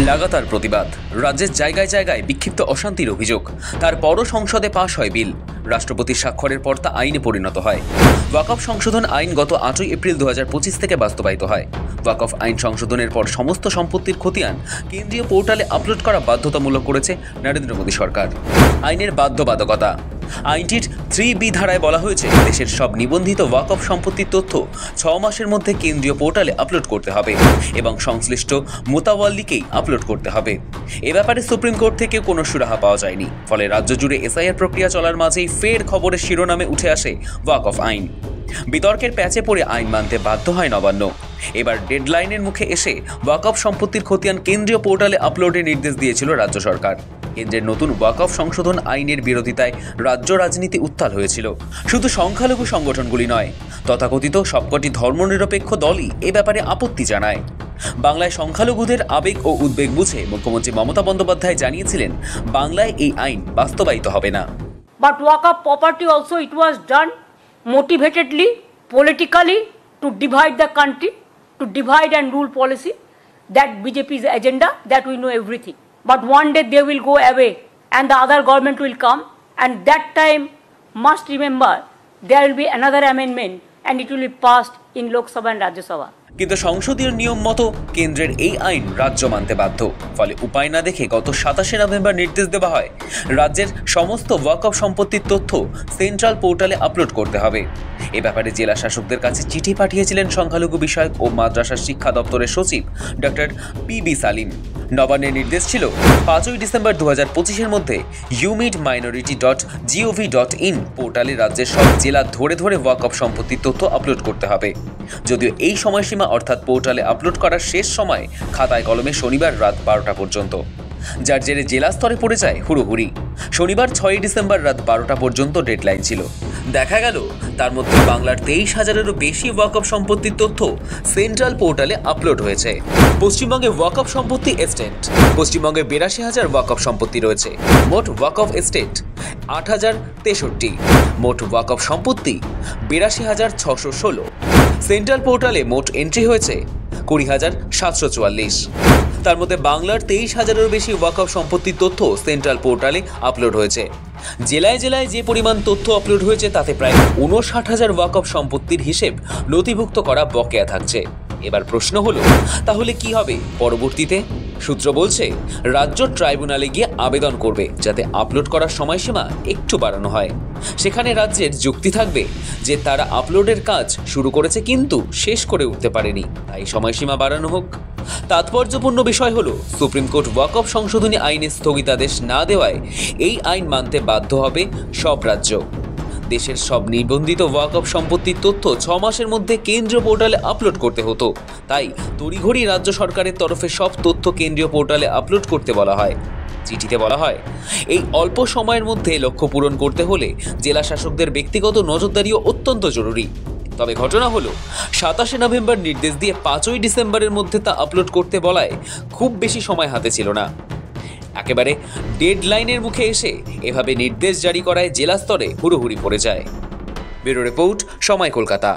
লাগাতার প্রতিবাদ, রাজ্যের জায়গায় জায়গায় বিক্ষিপ্ত অশান্তির অভিযোগ। তারপরও সংসদে পাশ হয় বিল, রাষ্ট্রপতির স্বাক্ষরের পর তা আইনে পরিণত হয়। ওয়াকফ সংশোধন আইন গত 8 এপ্রিল 2025 থেকে বাস্তবায়িত হয়। ওয়াকফ আইন সংশোধনের পর সমস্ত সম্পত্তির খতিয়ান কেন্দ্রীয় পোর্টালে আপলোড করা বাধ্যতামূলক করেছে নরেন্দ্র মোদী সরকার। আইনের বাধ্যবাধকতা, আইনটির 3B ধারায় বলা হয়েছে, দেশের সব নিবন্ধিত ওয়াকফ সম্পত্তির তথ্য 6 মাসের মধ্যে কেন্দ্রীয় পোর্টালে আপলোড করতে হবে এবং সংশ্লিষ্ট মোতাওয়াল্লিকেই আপলোড করতে হবে। এ ব্যাপারে সুপ্রিম কোর্ট থেকে কোনো সুরাহা পাওয়া যায়নি। ফলে রাজ্য জুড়ে এসআইআর প্রক্রিয়া চলার মাঝেই ফের খবরের শিরোনামে উঠে আসে ওয়াকফ আইন। বিতর্কের প্যাচে পড়ে আইন মানতে বাধ্য হয় নবান্ন। এবার ডেডলাইনের মুখে এসে ওয়াকফ সম্পত্তির খতিয়ান কেন্দ্রীয় পোর্টালে আপলোডের নির্দেশ দিয়েছিল রাজ্য সরকার। কেন্দ্রের নতুন ওয়াকফ সংশোধন আইনের বিরোধিতায় রাজ্য রাজনীতি উত্তাল হয়েছিল। শুধু সংখ্যালঘু সংগঠনগুলি নয়, তথাকথিত সবকটি ধর্মনিরপেক্ষ দলই এ ব্যাপারে আপত্তি জানায়। বাংলায় সংখ্যালঘুদের আবেগ ও উদ্বেগ বুঝে মুখ্যমন্ত্রী মমতা বন্দ্যোপাধ্যায় জানিয়েছিলেন, বাংলায় এই আইন বাস্তবায়িত হবে না। But Waqf property also, it was done motivatedly, politically, to divide the country, to divide and rule policy. That BJP's agenda, that we know everything. But one day they will go away and the other government will come, and that time must remember there will be another amendment and it will be passed in Lok Sabha and Rajya Sabha. কিন্তু সংসদীয় নিয়ম মতো কেন্দ্রের এই আইন রাজ্য মানতে বাধ্য। ফলে উপায় না দেখে গত 27 নভেম্বর নির্দেশ দেওয়া হয়, রাজ্যের সমস্ত ওয়াকফ সম্পত্তির তথ্য সেন্ট্রাল পোর্টালে আপলোড করতে হবে। এ ব্যাপারে জেলা শাসকদের কাছে চিঠি পাঠিয়েছিলেন সংখ্যালঘু বিষয়ক ও মাদ্রাসা শিক্ষা দপ্তরের সচিব ডক্টর PB সালিম। নবান্নের নির্দেশ ছিল 5 ডিসেম্বর 2025-এর মধ্যে umidminority.gov.in পোর্টালে রাজ্যের সব জেলা ধরে ধরে ওয়াকফ সম্পত্তির তথ্য আপলোড করতে হবে। যদিও এই সময়সীমা অর্থাৎ পোর্টালে আপলোড করার শেষ সময় খাতায় কলমে শনিবার রাত 12টা পর্যন্ত, যার জেরে জেলা স্তরে পড়ে যায় হুড়োহুড়ি। শনিবার 6 ডিসেম্বর রাত 12টা পর্যন্ত ডেডলাইন ছিল। দেখা গেল তার মধ্যে বাংলার 23,000-এরও বেশি ওয়াকফ সম্পত্তির তথ্য সেন্ট্রাল পোর্টালে আপলোড হয়েছে। পশ্চিমবঙ্গে ওয়াকফ সম্পত্তি এস্টেট, পশ্চিমবঙ্গে 82,000 ওয়াকফ সম্পত্তি রয়েছে। মোট ওয়াকফ এস্টেট 8,063, মোট ওয়াকফ সম্পত্তি 82,616। সেন্ট্রাল পোর্টালে মোট এন্ট্রি হয়েছে 20,744। তার মধ্যে বাংলার 23,000-এরও বেশি ওয়াকফ সম্পত্তির তথ্য সেন্ট্রাল পোর্টালে আপলোড হয়েছে। জেলায় জেলায় যে পরিমাণ তথ্য আপলোড হয়েছে তাতে প্রায় 59,000 ওয়াকফ সম্পত্তির হিসেব নথিভুক্ত করা বকেয়া থাকছে। এবার প্রশ্ন হলো, তাহলে কি হবে পরবর্তীতে? সূত্র বলছে, রাজ্য ট্রাইব্যুনালে গিয়ে আবেদন করবে যাতে আপলোড করার সময়সীমা একটু বাড়ানো হয়। সেখানে রাজ্যের যুক্তি থাকবে যে তারা আপলোডের কাজ শুরু করেছে কিন্তু শেষ করে উঠতে পারেনি, তাই সময়সীমা বাড়ানো হোক। তাৎপর্যপূর্ণ বিষয় হলো, সুপ্রিম কোর্ট ওয়াকফ সংশোধনী আইনে স্থগিতাদেশ না দেওয়ায় এই আইন মানতে বাধ্য হবে সব রাজ্য। দেশের সব নিবন্ধিত ওয়াকফ সম্পত্তির তথ্য 6 মাসের মধ্যে কেন্দ্রীয় পোর্টালে আপলোড করতে হতো। তাই তড়িঘড়ি রাজ্য সরকারের তরফে সব তথ্য কেন্দ্রীয় পোর্টালে আপলোড করতে বলা হয়। চিঠিতে বলা হয়, এই অল্প সময়ের মধ্যে লক্ষ্য পূরণ করতে হলে জেলা শাসকদের ব্যক্তিগত নজরদারিও অত্যন্ত জরুরি। তবে ঘটনা হলো, 27 নভেম্বর নির্দেশ দিয়ে 5 ডিসেম্বরের মধ্যে তা আপলোড করতে বলায় খুব বেশি সময় হাতে ছিল না। একেবারে ডেডলাইনের মুখে এসে এভাবে নির্দেশ জারি করায় জেলা স্তরে হুড়োহুড়ি পড়ে যায়। ব্যুরো রিপোর্ট, সময়, কলকাতা।